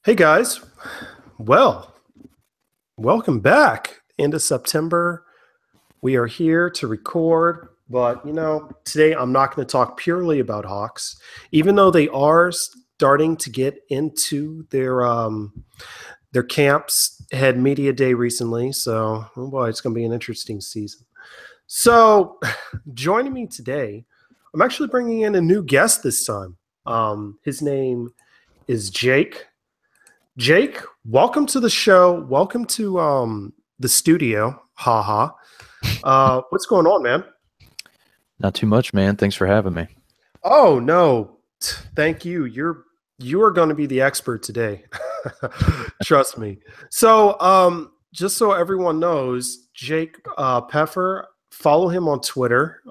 Hey guys, well, welcome back into September. We are here to record, but today I'm not going to talk purely about Hawks, even though they are starting to get into their camps. Had media day recently, so oh boy, it's going to be an interesting season. So, joining me today, I'm actually bringing in a new guest this time. His name is Jake. Jake, welcome to the show. Welcome to the studio. Haha. What's going on, man? Not too much, man. Thanks for having me. Oh no. Thank you. You are going to be the expert today. Trust me. So, just so everyone knows, Jake Peffer, follow him on Twitter.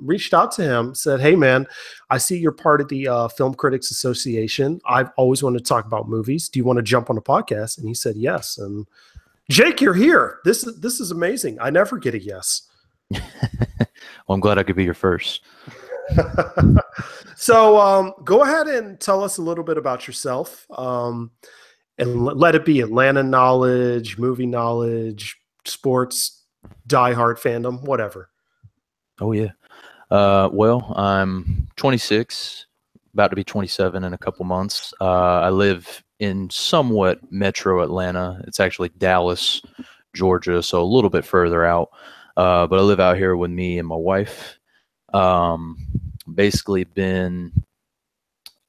Reached out to him, said, "Hey, man, I see you're part of the Film Critics Association. I've always wanted to talk about movies. Do you want to jump on a podcast?" And he said yes. And Jake, you're here. This is amazing. I never get a yes. Well, I'm glad I could be your first. So go ahead and tell us a little bit about yourself. And let it be Atlanta knowledge, movie knowledge, sports, diehard fandom, whatever. Oh, yeah. Well, I'm 26, about to be 27 in a couple months. I live in somewhat metro Atlanta. It's actually Dallas, Georgia, so a little bit further out. But I live out here with me and my wife. Basically been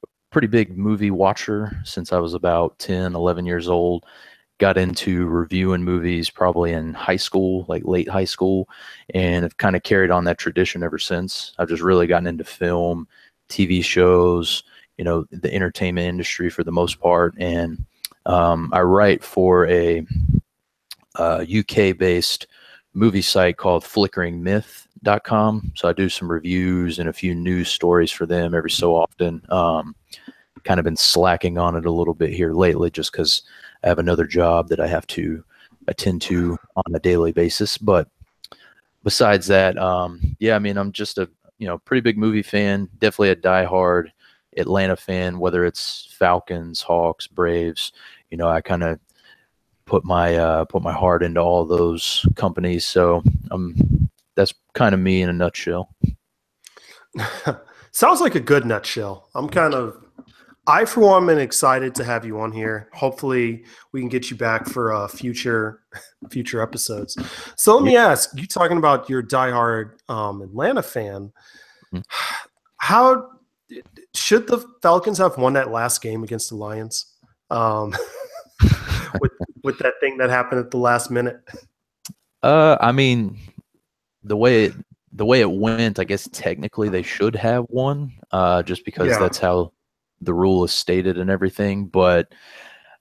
a pretty big movie watcher since I was about 10, 11 years old. Got into reviewing movies probably in high school, like late high school, and have kind of carried on that tradition ever since. I've just really gotten into film, TV shows, the entertainment industry for the most part. And I write for a UK-based movie site called flickeringmyth.com. So I do some reviews and a few news stories for them every so often. Kind of been slacking on it a little bit here lately just because I have another job that I have to attend to on a daily basis. But besides that, yeah, I mean, I'm just a pretty big movie fan, definitely a diehard Atlanta fan, whether it's Falcons, Hawks, Braves. I kind of put my heart into all those companies. So that's kind of me in a nutshell. Sounds like a good nutshell. I for one am excited to have you on here. Hopefully we can get you back for future episodes. So let me ask, you talking about your diehard Atlanta fan, how should the Falcons have won that last game against the Lions? With that thing that happened at the last minute. I mean, the way it went, I guess technically they should have won, just because that's how the rule is stated and everything. But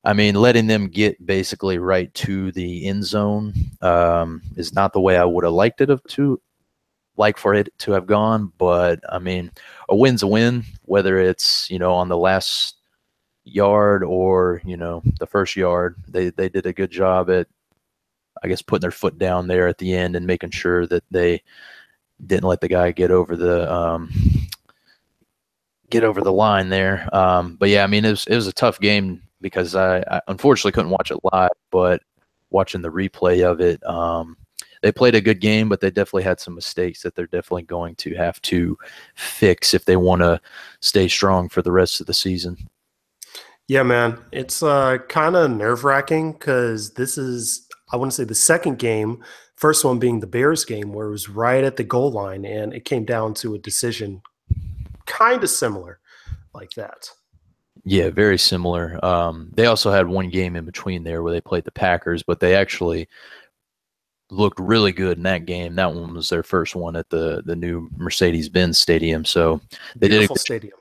I mean, letting them get basically right to the end zone is not the way I would have liked it for it to have gone. But I mean, a win's a win, whether it's on the last yard or the first yard. They did a good job at, I guess, putting their foot down there at the end and making sure that they didn't let the guy get over the line there. But yeah, I mean, it was a tough game because I unfortunately couldn't watch it live, but watching the replay of it, they played a good game, but they definitely had some mistakes that they're definitely going to have to fix if they want to stay strong for the rest of the season. Yeah, man, it's kind of nerve-wracking because this is, I want to say, the second game, first one being the Bears game, where it was right at the goal line and it came down to a decision kind of similar like that. Yeah, very similar. They also had one game in between there where they played the Packers, but they actually looked really good in that game. That one was their first one at the new Mercedes-Benz Stadium. So they Beautiful did stadium.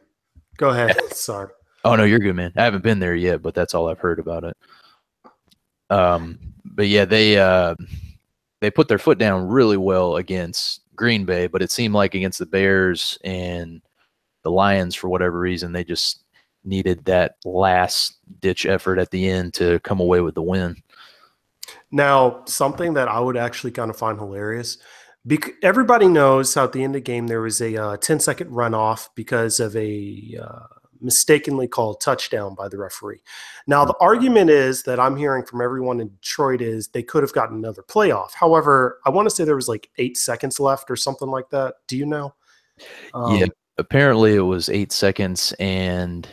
Go ahead. Sorry. Oh, no, you're good, man. I haven't been there yet, but that's all I've heard about it. But yeah, they put their foot down really well against Green Bay, but it seemed like against the Bears and the Lions, for whatever reason, they just needed that last-ditch effort at the end to come away with the win. Now, something that I would actually kind of find hilarious, everybody knows how at the end of the game there was a 10-second runoff because of a mistakenly called touchdown by the referee. Now, the argument is that I'm hearing from everyone in Detroit is they could have gotten another playoff. However, I want to say there was like 8 seconds left or something like that. Do you know? Yeah, apparently it was 8 seconds, and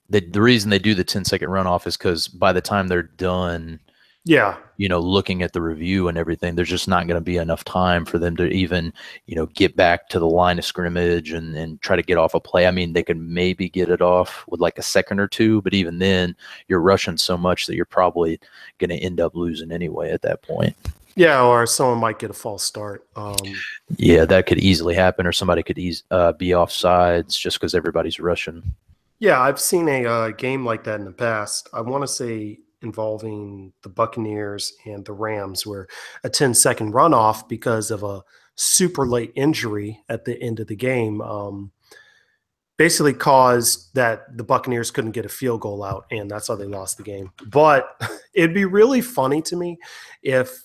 the reason they do the 10-second runoff is because by the time they're done, yeah, looking at the review and everything, there's just not going to be enough time for them to even, get back to the line of scrimmage and try to get off a play. I mean, they could maybe get it off with like a second or two, but even then, you're rushing so much that you're probably going to end up losing anyway at that point. Yeah, or someone might get a false start. Yeah, that could easily happen, or somebody could be offsides just because everybody's rushing. Yeah, I've seen a game like that in the past. I want to say involving the Buccaneers and the Rams, where a 10-second runoff because of a super late injury at the end of the game basically caused that the Buccaneers couldn't get a field goal out, and that's how they lost the game. But it'd be really funny to me if,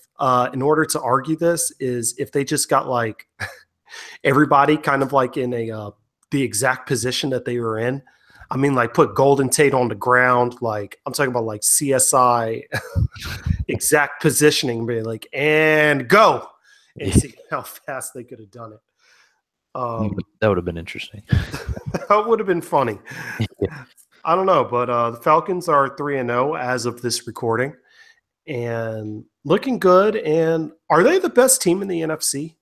in order to argue this, is if they just got like everybody kind of like in the exact position that they were in. I mean, like put Golden Tate on the ground. Like I'm talking about like CSI exact positioning, be like, and go, and see how fast they could have done it. That would have been interesting. That would have been funny. Yeah. I don't know, but the Falcons are 3-0 as of this recording, and looking good. And are they the best team in the NFC?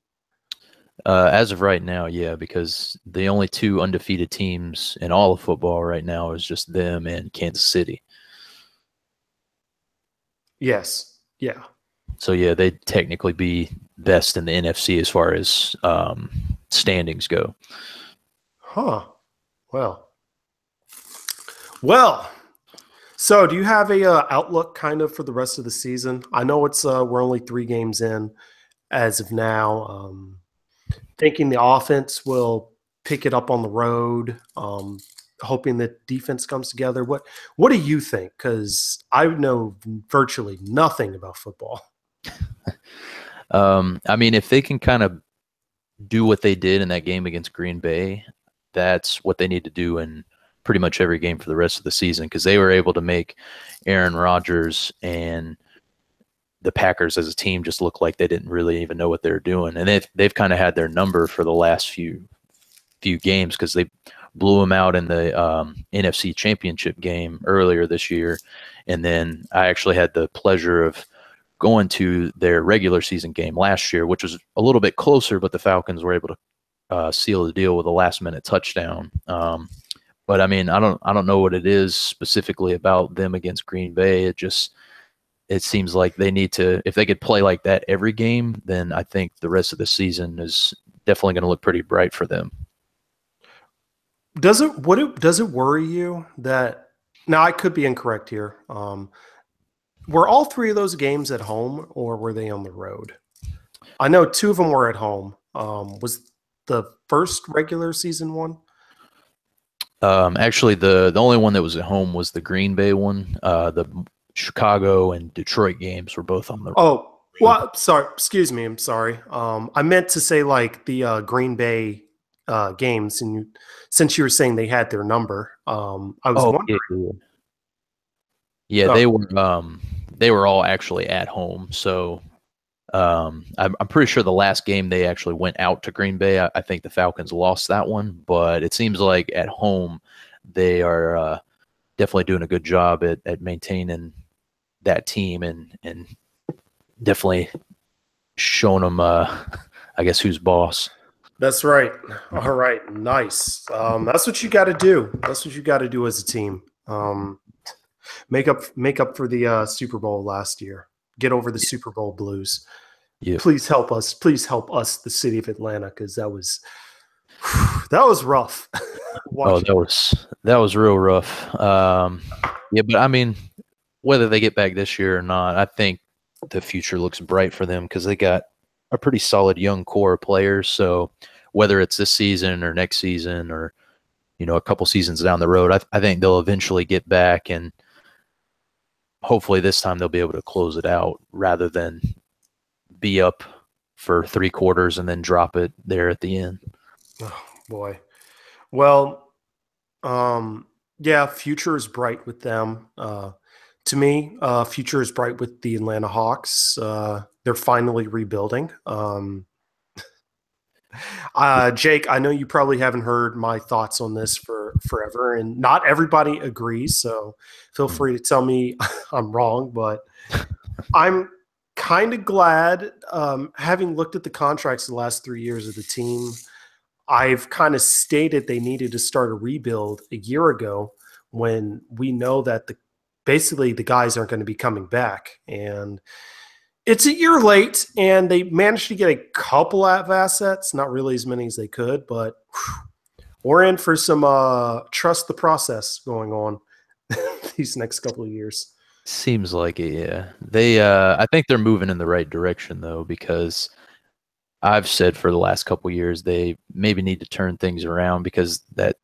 As of right now, yeah, because the only 2 undefeated teams in all of football right now is just them and Kansas City. Yes. Yeah. So, yeah, they'd technically be best in the NFC as far as standings go. Huh. Well. So do you have a outlook kind of for the rest of the season? I know it's we're only 3 games in as of now. Thinking the offense will pick it up on the road, hoping that defense comes together. What do you think? Because I know virtually nothing about football. I mean, if they can kind of do what they did in that game against Green Bay, that's what they need to do in pretty much every game for the rest of the season, because they were able to make Aaron Rodgers and the Packers as a team just look like they didn't really even know what they were doing. And they've kind of had their number for the last few games, because they blew them out in the NFC Championship game earlier this year. And then I actually had the pleasure of going to their regular season game last year, which was a little bit closer, but the Falcons were able to seal the deal with a last-minute touchdown. But I mean, I don't know what it is specifically about them against Green Bay. It seems like they need to, if they could play like that every game, then I think the rest of the season is definitely going to look pretty bright for them. Does it worry you that, now I could be incorrect here, were all 3 of those games at home or were they on the road? I know 2 of them were at home. Was the first regular season one? Actually, the only one that was at home was the Green Bay one. The Chicago and Detroit games were both on the road. Oh, well, sorry. Excuse me. I'm sorry. I meant to say like the Green Bay games, and since you were saying they had their number, I was wondering. Yeah, they were all actually at home. So I'm pretty sure the last game they actually went out to Green Bay. I think the Falcons lost that one, but it seems like at home they are definitely doing a good job at maintaining that team and definitely showing them, I guess, who's boss. That's right. All right. Nice. That's what you got to do. That's what you got to do as a team. Make up for the Super Bowl last year. Get over the Super Bowl blues. Yeah. Please help us. Please help us, the city of Atlanta, because that was rough. Oh, that was real rough. Yeah, but I mean, whether they get back this year or not, I think the future looks bright for them because they got a pretty solid young core of players. So whether it's this season or next season or, a couple seasons down the road, I think they'll eventually get back, and hopefully this time they'll be able to close it out rather than be up for 3 quarters and then drop it there at the end. Oh, boy. Well, Um, yeah, future is bright with them. To me, future is bright with the Atlanta Hawks. They're finally rebuilding. Jake, I know you probably haven't heard my thoughts on this for forever, and not everybody agrees. So feel Mm. free to tell me I'm wrong, but I'm kind of glad, having looked at the contracts the last 3 years of the team. I've kind of stated they needed to start a rebuild a year ago when we know that basically the guys aren't going to be coming back. And it's a year late, and they managed to get a couple of assets, not really as many as they could, but we're in for some trust the process going on these next couple of years. Seems like it, yeah. They I think they're moving in the right direction though, because I've said for the last couple years they maybe need to turn things around, because that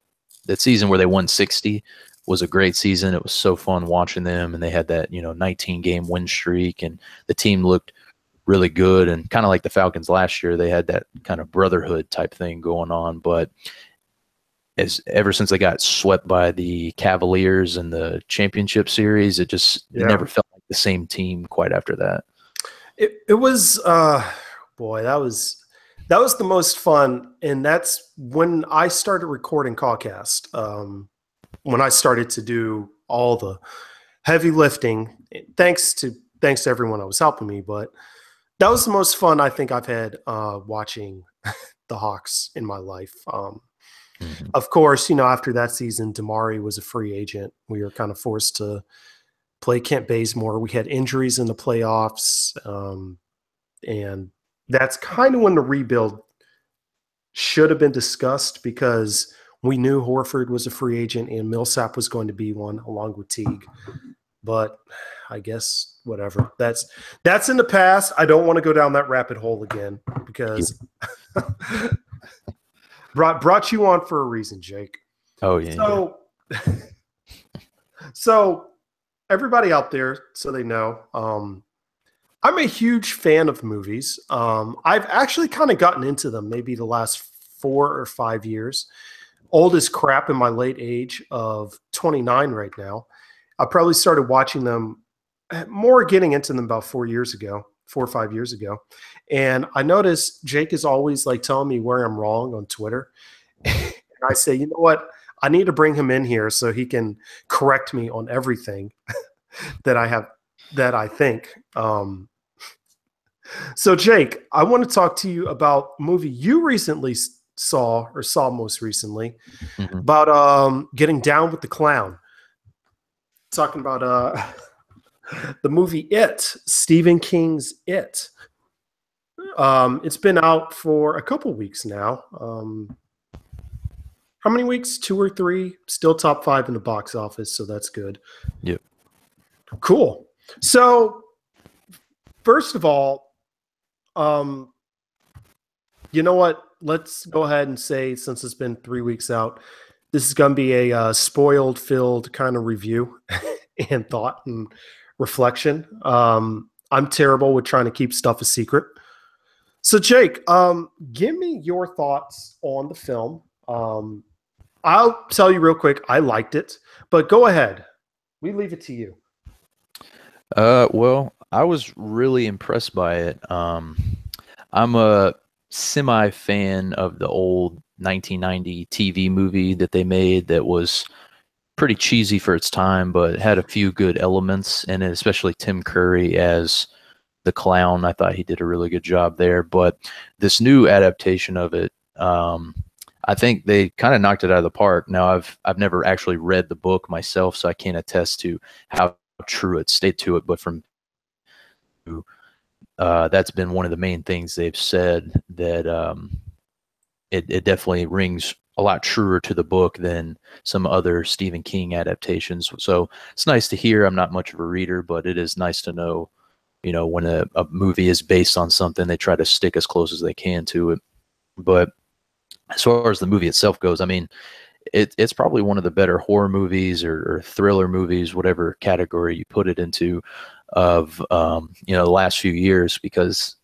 season where they won 60 was a great season. It was so fun watching them, and they had that, 19 game win streak, and the team looked really good, and kind of like the Falcons last year, they had that kind of brotherhood type thing going on. But as ever since they got swept by the Cavaliers in the championship series, it Yeah. never felt like the same team quite after that. It was boy, that was the most fun, and that's when I started recording CawCast. When I started to do all the heavy lifting, thanks to everyone that was helping me, but that was the most fun I think I've had watching the Hawks in my life. Mhm. Of course, after that season, Damari was a free agent. We were kind of forced to play Kent Bazemore. We had injuries in the playoffs. And that's kind of when the rebuild should have been discussed, because we knew Horford was a free agent and Millsap was going to be one along with Teague. But I guess whatever. That's in the past. I don't want to go down that rabbit hole again, Yeah. because brought you on for a reason, Jake. Oh yeah, yeah. So so everybody out there, so they know, I'm a huge fan of movies. I've actually kind of gotten into them maybe the last 4 or 5 years. Old as crap in my late age of 29 right now. I probably started watching them, more getting into them about 4 years ago, 4 or 5 years ago. And I noticed Jake is always like telling me where I'm wrong on Twitter. And I say, you know what? I need to bring him in here so he can correct me on everything that I have, that I think. So, Jake, I want to talk to you about a movie you recently saw, or saw most recently, Mhm. about getting down with the clown. Talking about the movie It, Stephen King's It. It's been out for a couple weeks now. How many weeks? 2 or 3? Still top 5 in the box office, so that's good. Yep. Cool. So, first of all, um, you know what? Let's go ahead and say, since it's been 3 weeks out, this is going to be a spoiled filled kind of review and thought and reflection. I'm terrible with trying to keep stuff a secret. So, Jake, give me your thoughts on the film. I'll tell you real quick, I liked it, but go ahead. We leave it to you. Well, I was really impressed by it. I'm a semi fan of the old 1990 TV movie that they made that was pretty cheesy for its time, but had a few good elements in it, especially Tim Curry as the clown. I thought he did a really good job there. But this new adaptation of it, I think they kind of knocked it out of the park. Now, I've never actually read the book myself, so I can't attest to how true it stayed to it. But from that's been one of the main things they've said, that it definitely rings a lot truer to the book than some other Stephen King adaptations. So it's nice to hear. I'm not much of a reader, but it is nice to know, when a movie is based on something, they try to stick as close as they can to it. But as far as the movie itself goes, I mean, it's probably one of the better horror movies, or thriller movies, whatever category you put it into, of the last few years, because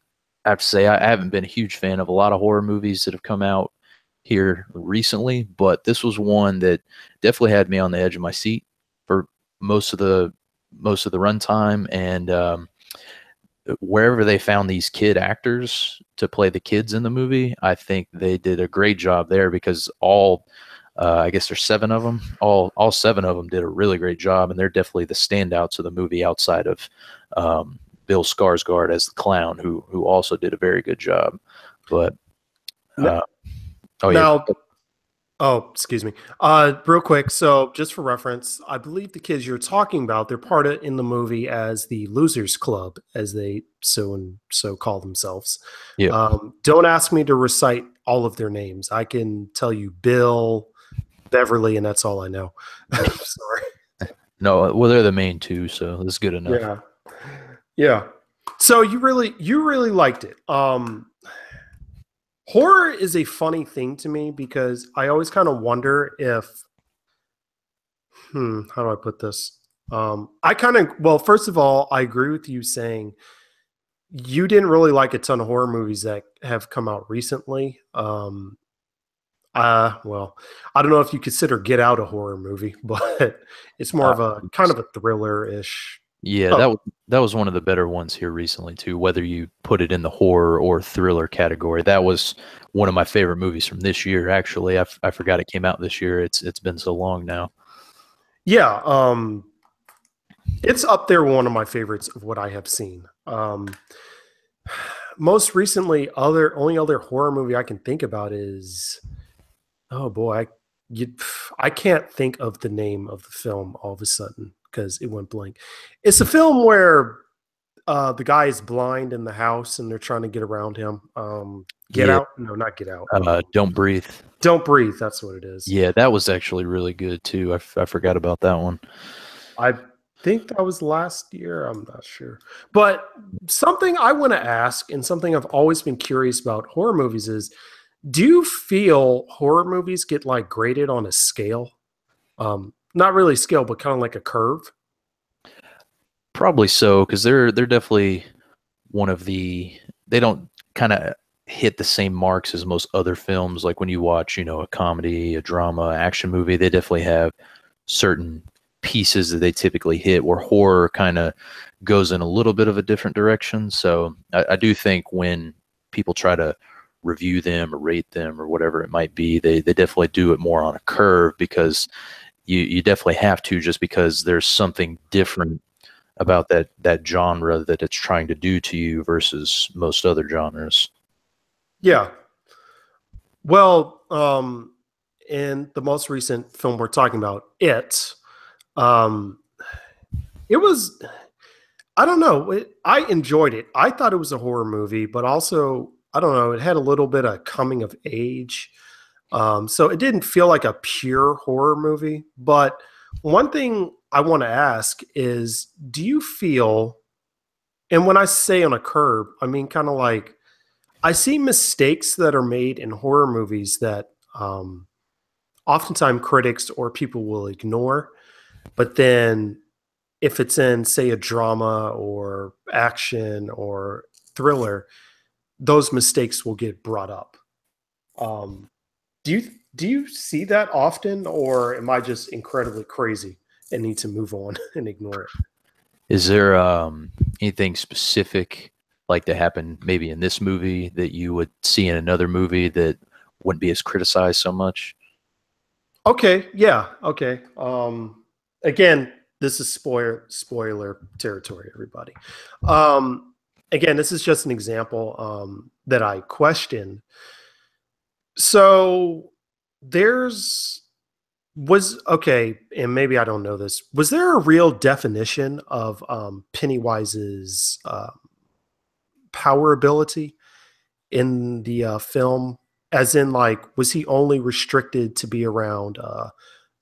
I have to say I haven't been a huge fan of a lot of horror movies that have come out here recently, but this was one that definitely had me on the edge of my seat for most of the runtime. And wherever they found these kid actors to play the kids in the movie, I think they did a great job there because I guess there's seven of them. All seven of them did a really great job, and they're definitely the standouts of the movie outside of Bill Skarsgård as the clown, who also did a very good job. But N- oh yeah, Now, oh, excuse me. Real quick. So, just for reference, I believe the kids you're talking about, they're part of in the movie as the Losers Club, as they so and so call themselves. yeah. Don't ask me to recite all of their names. I can tell you Bill, Beverly, and that's all I know. Sorry. No, well, they're the main two, so that's good enough. Yeah. Yeah. So you really liked it. Horror is a funny thing to me because I always kind of wonder if how do I put this? I kind of well, first of all, I agree with you saying you didn't really like a ton of horror movies that have come out recently. Well, I don't know if you consider Get Out a horror movie, but it's more Uh, of a kind of a thriller-ish. yeah, Oh, that was one of the better ones here recently too. Whether you put it in the horror or thriller category, that was one of my favorite movies from this year. Actually, I forgot it came out this year. It's been so long now. yeah. It's up there, one of my favorites of what I have seen. Most recently, only other horror movie I can think about is oh boy, I can't think of the name of the film all of a sudden because it went blank. It's a film where the guy is blind in the house and they're trying to get around him. Get Yeah, Out? No, not Get Out. Don't Breathe. Don't Breathe. That's what it is. Yeah, that was actually really good too. I forgot about that one. I think that was last year. I'm not sure. But something I want to ask and something I've always been curious about horror movies is do you feel horror movies get like graded on a scale? Not really scale, but kind of like a curve. Probably so, because they're definitely one of the they don't kind of hit the same marks as most other films. Like when you watch, a comedy, a drama, action movie, they definitely have certain pieces that they typically hit. Where horror kind of goes in a little bit of a different direction. So I do think when people try to review them or rate them or whatever it might be, they definitely do it more on a curve because you definitely have to, just because there's something different about that genre that it's trying to do to you versus most other genres. Yeah. Well, in the most recent film we're talking about, um, it was, I don't know, I enjoyed it. I thought it was a horror movie, but also, I don't know, it had a little bit of coming of age. So it didn't feel like a pure horror movie. But one thing I want to ask is do you feel, and when I say on a curb, I mean kind of like, I see mistakes that are made in horror movies that oftentimes critics or people will ignore. But then if it's in, say, a drama or action or thriller, those mistakes will get brought up. Um, do you see that often, or am I just incredibly crazy and need to move on and ignore it? Is there anything specific like to happen maybe in this movie that you would see in another movie that wouldn't be as criticized so much? Okay, yeah, okay. Again, this is spoiler territory, everybody. Again, this is just an example that I questioned. So there's was okay, and maybe I don't know this. Was there a real definition of Pennywise's power ability in the film? As in, like, was he only restricted to be around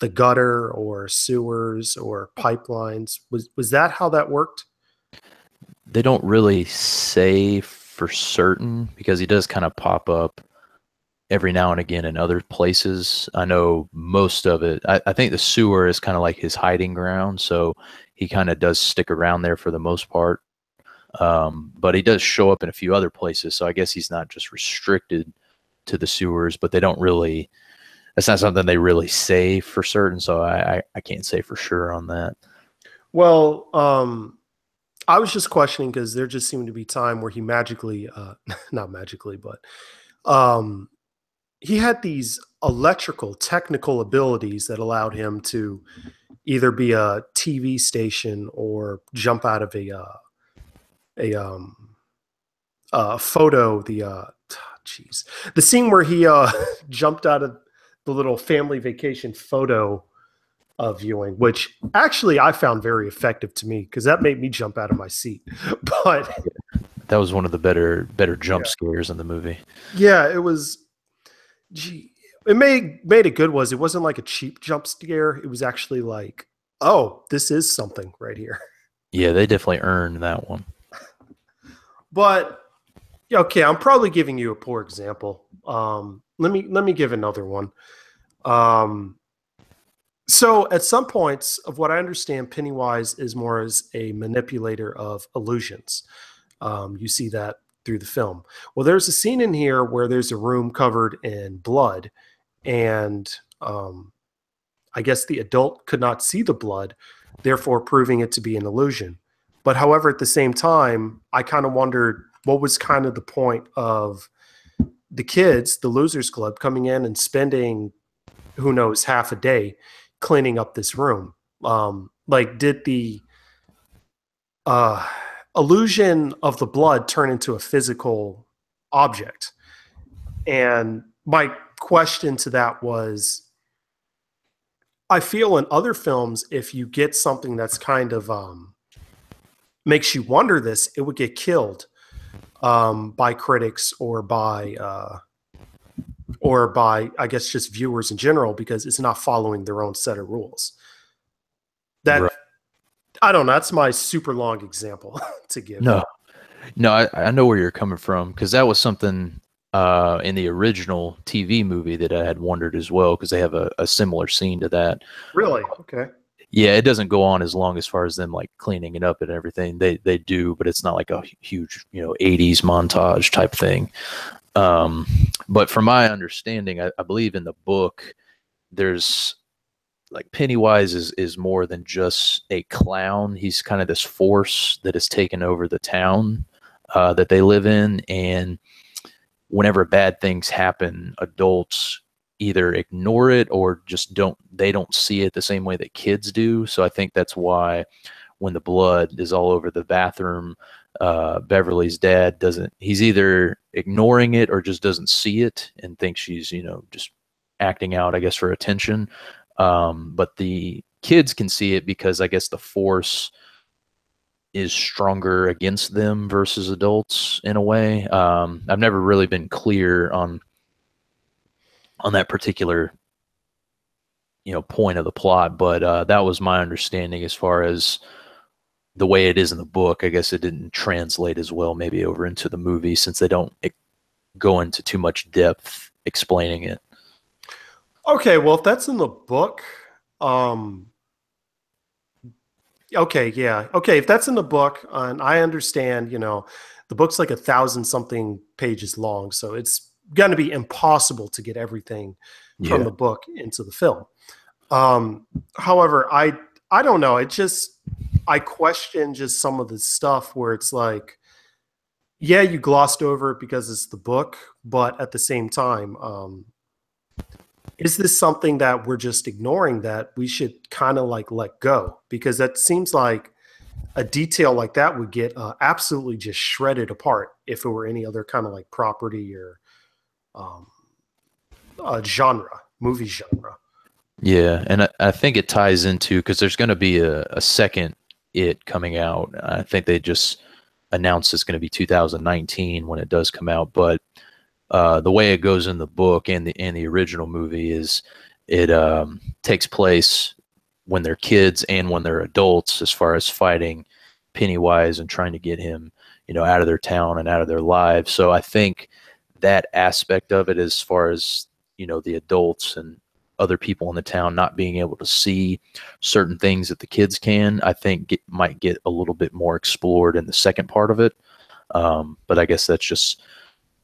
the gutter or sewers or pipelines? Was that how that worked? They don't really say for certain because he does kind of pop up every now and again in other places. I know most of it. I think the sewer is kind of like his hiding ground, so he kind of does stick around there for the most part. But he does show up in a few other places, so I guess he's not just restricted to the sewers, but they don't really. That's not something they really say for certain, so I can't say for sure on that. Well, I was just questioning because there just seemed to be time where he magically, not magically, but um, he had these electrical technical abilities that allowed him to either be a TV station or jump out of a photo. Jeez, the scene where he jumped out of the little family vacation photo viewing, which actually I found very effective to me because that made me jump out of my seat. But that was one of the better jump yeah. scares in the movie. Yeah, it was. Gee, it made it good. Was it wasn't like a cheap jump scare? It was actually like, oh, this is something right here. Yeah, they definitely earned that one. But okay, I'm probably giving you a poor example. Let me give another one. Um, So at some points of what I understand, Pennywise is more as a manipulator of illusions. You see that through the film. Well, there's a scene in here where there's a room covered in blood, and I guess the adult could not see the blood, therefore proving it to be an illusion. But however, at the same time, I kind of wondered what was kind of the point of the kids, the Losers Club, coming in and spending who knows half a day cleaning up this room. Like, did the uh, illusion of the blood turn into a physical object? And my question to that was, I feel in other films, if you get something that's kind of makes you wonder this, it would get killed by critics or by I guess just viewers in general because it's not following their own set of rules. That Right. I don't know. That's my super long example to give. No, I know where you're coming from because that was something in the original TV movie that I had wondered as well because they have a similar scene to that. Really? Okay. Yeah, it doesn't go on as long as far as them like cleaning it up and everything. They do, but it's not like a huge 80s montage type thing. But from my understanding, I believe in the book, there's like Pennywise is more than just a clown. He's kind of this force that has taken over the town that they live in. And whenever bad things happen, adults either ignore it or just don't see it the same way that kids do. So I think that's why when the blood is all over the bathroom, Beverly's dad he's either ignoring it or just doesn't see it and thinks she's, just acting out, I guess, for attention. But the kids can see it because I guess the force is stronger against them versus adults in a way. I've never really been clear on that particular point of the plot, but that was my understanding as far as the way it is in the book. I guess it didn't translate as well maybe over into the movie since they don't go into too much depth explaining it. Okay, well, if that's in the book, okay, yeah, okay, if that's in the book, and I understand, the book's like 1,000 something pages long, so it's going to be impossible to get everything from the book into the film. However, I don't know. I question just some of the stuff where it's like, yeah, you glossed over it because it's the book, but at the same time, is this something that we're just ignoring that we should kind of like let go? Because that seems like a detail like that would get absolutely just shredded apart if it were any other kind of like property or movie genre. Yeah, and I think it ties into because there's going to be a second It coming out. I think they just announced it's going to be 2019 when it does come out. But the way it goes in the book and the original movie is it takes place when they're kids and when they're adults, as far as fighting Pennywise and trying to get him, out of their town and out of their lives. So I think that aspect of it, as far as the adults and other people in the town not being able to see certain things that the kids can, I think might get a little bit more explored in the second part of it. But I guess that's just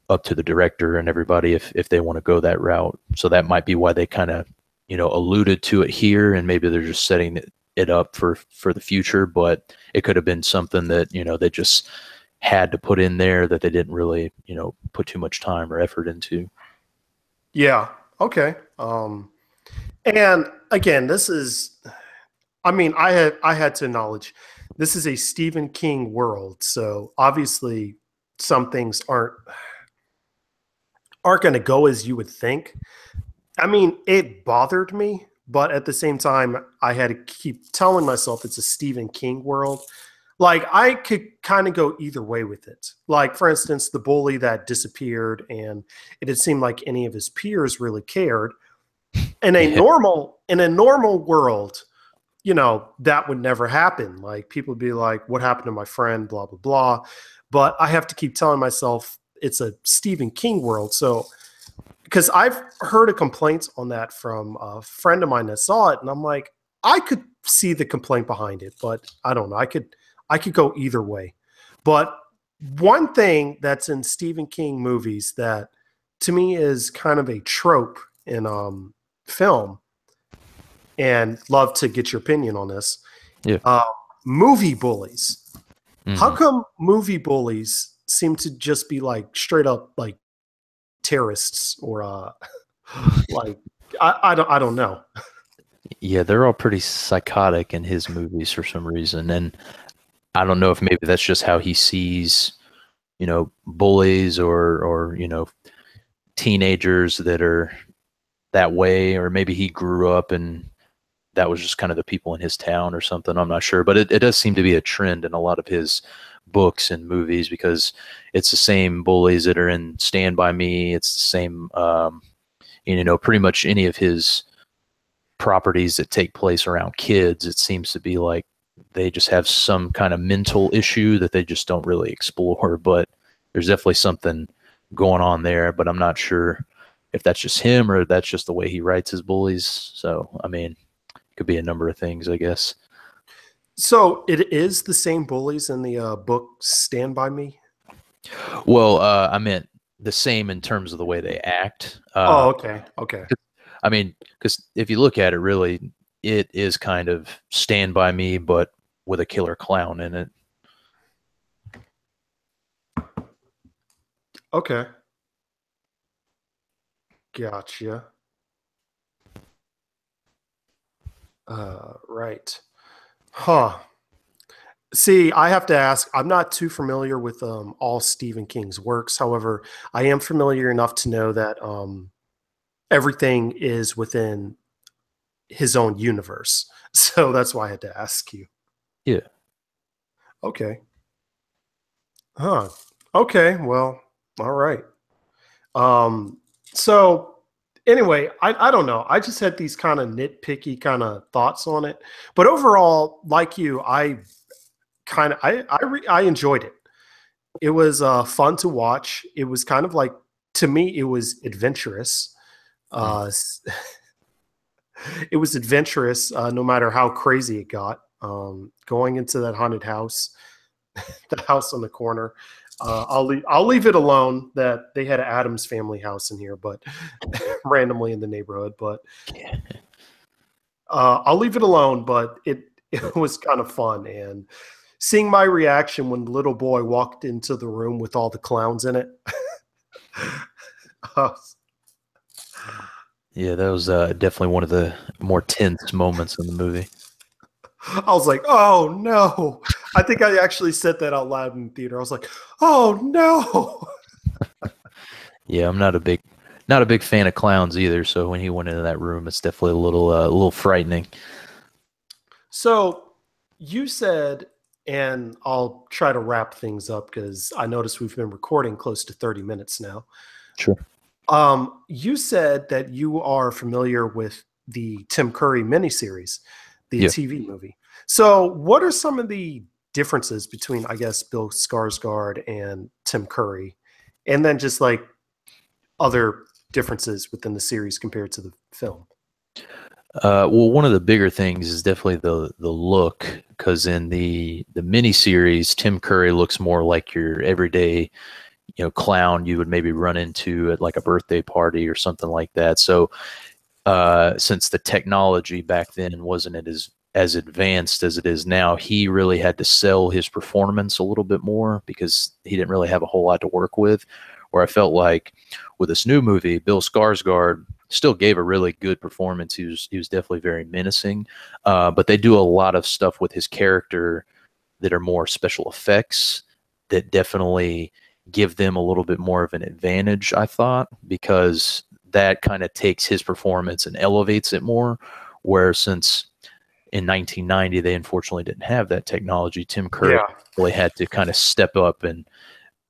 up to the director and everybody if they want to go that route. So that might be why they kind of, you know, alluded to it here, and maybe they're just setting it up for the future. But it could have been something that, you know, they just had to put in there that they didn't really, you know, put too much time or effort into. Yeah. Okay. And again, this is, I mean, I had to acknowledge this is a Stephen King world, so obviously some things aren't going to go as you would think. I mean, it bothered me, but at the same time, I had to keep telling myself it's a Stephen King world. Like, I could kind of go either way with it. Like, for instance, the bully that disappeared, and it didn't seem like any of his peers really cared. Yeah. In a normal world, you know, that would never happen. Like, people would be like, what happened to my friend, blah, blah, blah. But I have to keep telling myself it's a Stephen King world. So, because I've heard a complaint on that from a friend of mine that saw it, and I'm like, I could see the complaint behind it, but I don't know. I could go either way. But one thing that's in Stephen King movies that to me is kind of a trope in film, and love to get your opinion on this. Yeah. Movie bullies. Mm-hmm. How come movie bullies seem to just be like straight up like terrorists or like I don't know. Yeah, they're all pretty psychotic in his movies for some reason, and I don't know if maybe that's just how he sees, you know, bullies or you know, teenagers that are that way, or maybe he grew up and that was just kind of the people in his town or something. I'm not sure, but it does seem to be a trend in a lot of his books and movies, because it's the same bullies that are in Stand By Me. It's the same, you know, pretty much any of his properties that take place around kids. It seems to be like they just have some kind of mental issue that they just don't really explore, but there's definitely something going on there, but I'm not sure if that's just him or that's just the way he writes his bullies. So, I mean, it could be a number of things, I guess. So it is the same bullies in the book Stand By Me? Well, I meant the same in terms of the way they act. Oh, okay. Okay. I mean, because if you look at it, really, it is kind of Stand By Me, but with a killer clown in it. Okay. Gotcha. Right. Huh. See, I have to ask, I'm not too familiar with all Stephen King's works. However, I am familiar enough to know that everything is within his own universe. So that's why I had to ask you. Yeah. Okay. Huh. Okay. Well, all right. So anyway, I don't know. I just had these kind of nitpicky kind of thoughts on it. But overall, like you, I enjoyed it. It was fun to watch. It was kind of like, to me, it was adventurous. It was adventurous, no matter how crazy it got. Going into that haunted house, the house on the corner. I'll leave it alone that they had an Addams Family house in here, but randomly in the neighborhood. But I'll leave it alone. But it was kind of fun, and seeing my reaction when the little boy walked into the room with all the clowns in it. Yeah, that was definitely one of the more tense moments in the movie. I was like, oh no. I think I actually said that out loud in the theater. I was like, oh no. Yeah, I'm not a big fan of clowns either, so when he went into that room, it's definitely a little frightening. So you said, and I'll try to wrap things up because I noticed we've been recording close to 30 minutes now. Sure. You said that you are familiar with the Tim Curry miniseries, the TV movie. So what are some of the differences between, I guess, Bill Skarsgård and Tim Curry, and then just like other differences within the series compared to the film? Well, one of the bigger things is definitely the look, because in the miniseries, Tim Curry looks more like your everyday clown you would maybe run into at like a birthday party or something like that. So since the technology back then wasn't as advanced as it is now, he really had to sell his performance a little bit more because he didn't really have a whole lot to work with. Where I felt like with this new movie, Bill Skarsgård still gave a really good performance. He was definitely very menacing, but they do a lot of stuff with his character that are more special effects that definitely give them a little bit more of an advantage, I thought, because that kind of takes his performance and elevates it more. Where since in 1990 they unfortunately didn't have that technology, Tim Curry really had to kind of step up and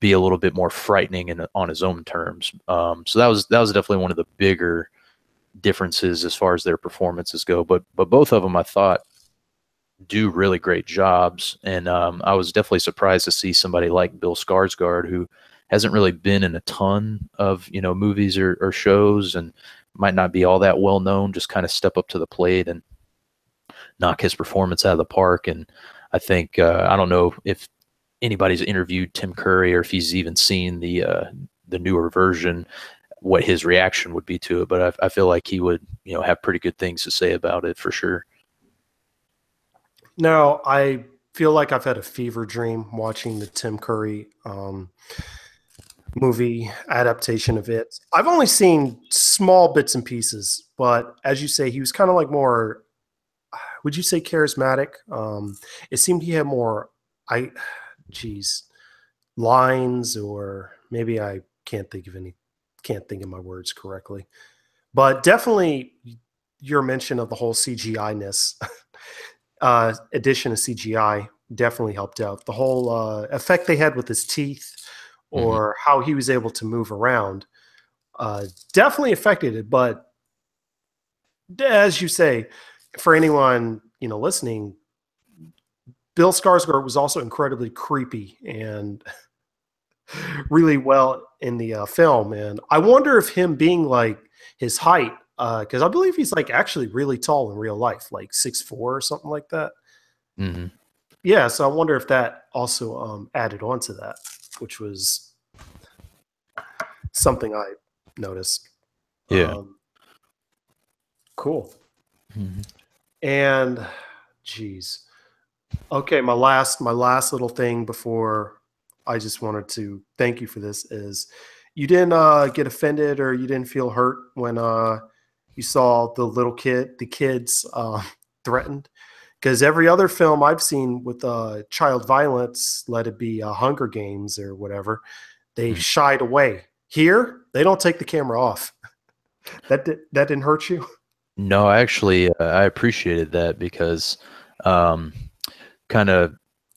be a little bit more frightening and on his own terms. So that was definitely one of the bigger differences as far as their performances go. But both of them, I thought, do really great jobs, and I was definitely surprised to see somebody like Bill Skarsgård, who hasn't really been in a ton of movies or shows, and might not be all that well known, just kind of step up to the plate and knock his performance out of the park. And I think I don't know if anybody's interviewed Tim Curry or if he's even seen the newer version, what his reaction would be to it, but I feel like he would have pretty good things to say about it for sure. Now, I feel like I've had a fever dream watching the Tim Curry movie adaptation of it. I've only seen small bits and pieces, but as you say, he was kind of like more, would you say charismatic? It seemed he had more, lines, or maybe I can't think of my words correctly. But definitely your mention of the whole CGI-ness addition of CGI definitely helped out. The whole effect they had with his teeth, or how he was able to move around, definitely affected it. But as you say, for anyone listening, Bill Skarsgård was also incredibly creepy and really well in the film. And I wonder if him being like his height, because I believe he's like actually really tall in real life, like 6'4" or something like that. Yeah, so I wonder if that also added on to that, which was something I noticed. Yeah. Cool. And geez. Okay, my last little thing before I just wanted to thank you for this is you didn't get offended or you didn't feel hurt when you saw the kids threatened, because every other film I've seen with child violence, let it be Hunger Games or whatever, they shied away. Here, they don't take the camera off. That didn't hurt you? No, actually, I appreciated that because kind of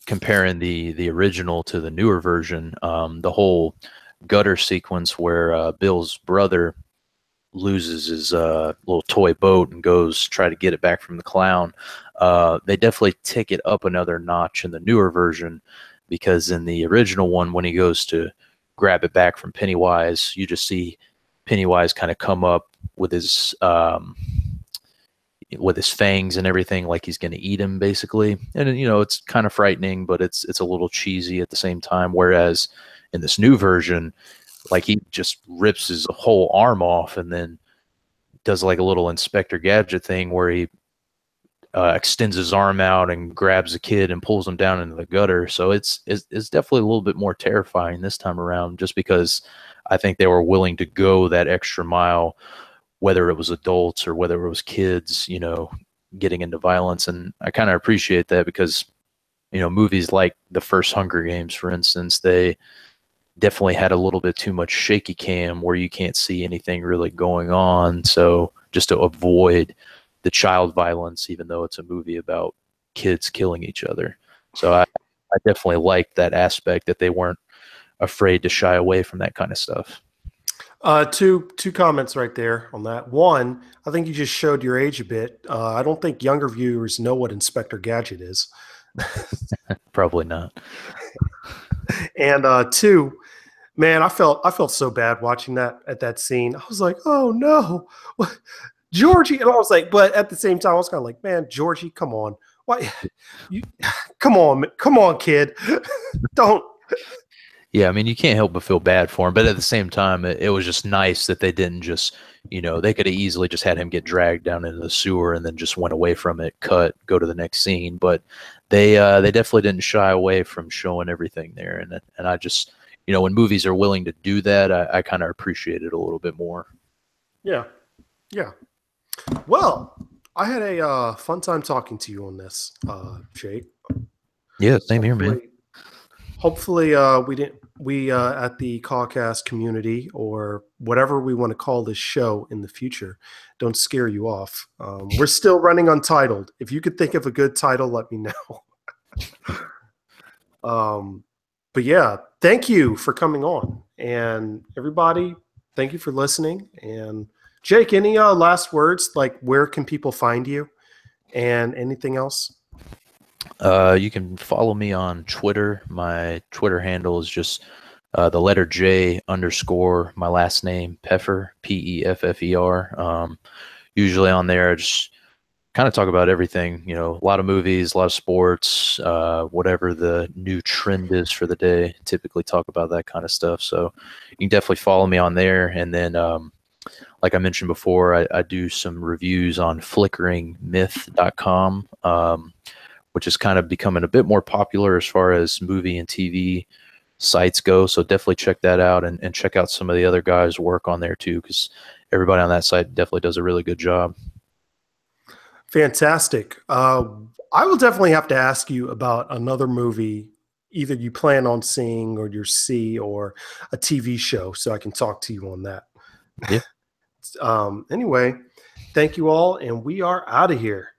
comparing the original to the newer version, the whole gutter sequence where Bill's brother loses his little toy boat and goes try to get it back from the clown. They definitely take it up another notch in the newer version, because in the original one, when he goes to grab it back from Pennywise, you just see Pennywise kind of come up with his fangs and everything, like he's going to eat him basically. And it's kind of frightening, but it's a little cheesy at the same time. Whereas in this new version, like he just rips his whole arm off and then does like a little Inspector Gadget thing where he extends his arm out and grabs a kid and pulls him down into the gutter. So it's definitely a little bit more terrifying this time around, just because I think they were willing to go that extra mile, whether it was adults or whether it was kids, getting into violence. And I kind of appreciate that because, movies like the first Hunger Games, for instance, they definitely had a little bit too much shaky cam where you can't see anything really going on. So just to avoid the child violence, even though it's a movie about kids killing each other. So I definitely liked that aspect, that they weren't afraid to shy away from that kind of stuff. Two comments right there on that. One, I think you just showed your age a bit. I don't think younger viewers know what Inspector Gadget is. Probably not. And two, man, I felt so bad watching that scene. I was like, oh no, Georgie. And I was like, but at the same time, I was kind of like, man, Georgie, come on. Why come on, kid. Don't. Yeah, I mean, you can't help but feel bad for him, but at the same time, it was just nice that they didn't just, they could have easily just had him get dragged down into the sewer and then just went away from it, cut, go to the next scene. But they definitely didn't shy away from showing everything there, and I just, when movies are willing to do that, I kind of appreciate it a little bit more. Yeah. Yeah. Well, I had a fun time talking to you on this, Jake. Yeah, same here, man. Hopefully, we didn't we at the CawCast community or whatever we want to call this show in the future don't scare you off. We're still running untitled. If you could think of a good title, let me know. But yeah, thank you for coming on, and everybody, thank you for listening. And Jake, any last words? Like, where can people find you, and anything else? You can follow me on Twitter. My Twitter handle is just the letter J underscore my last name, Peffer, Peffer. Usually on there, I just kind of talk about everything, a lot of movies, a lot of sports, whatever the new trend is for the day. Typically talk about that kind of stuff. So you can definitely follow me on there. And then, like I mentioned before, I do some reviews on flickeringmyth.com. Which is kind of becoming a bit more popular as far as movie and TV sites go. So definitely check that out and check out some of the other guys' work on there too, because everybody on that site definitely does a really good job. Fantastic. I will definitely have to ask you about another movie, either you plan on seeing or you see, or a TV show, so I can talk to you on that. Yeah. Anyway, thank you all, and we are out of here.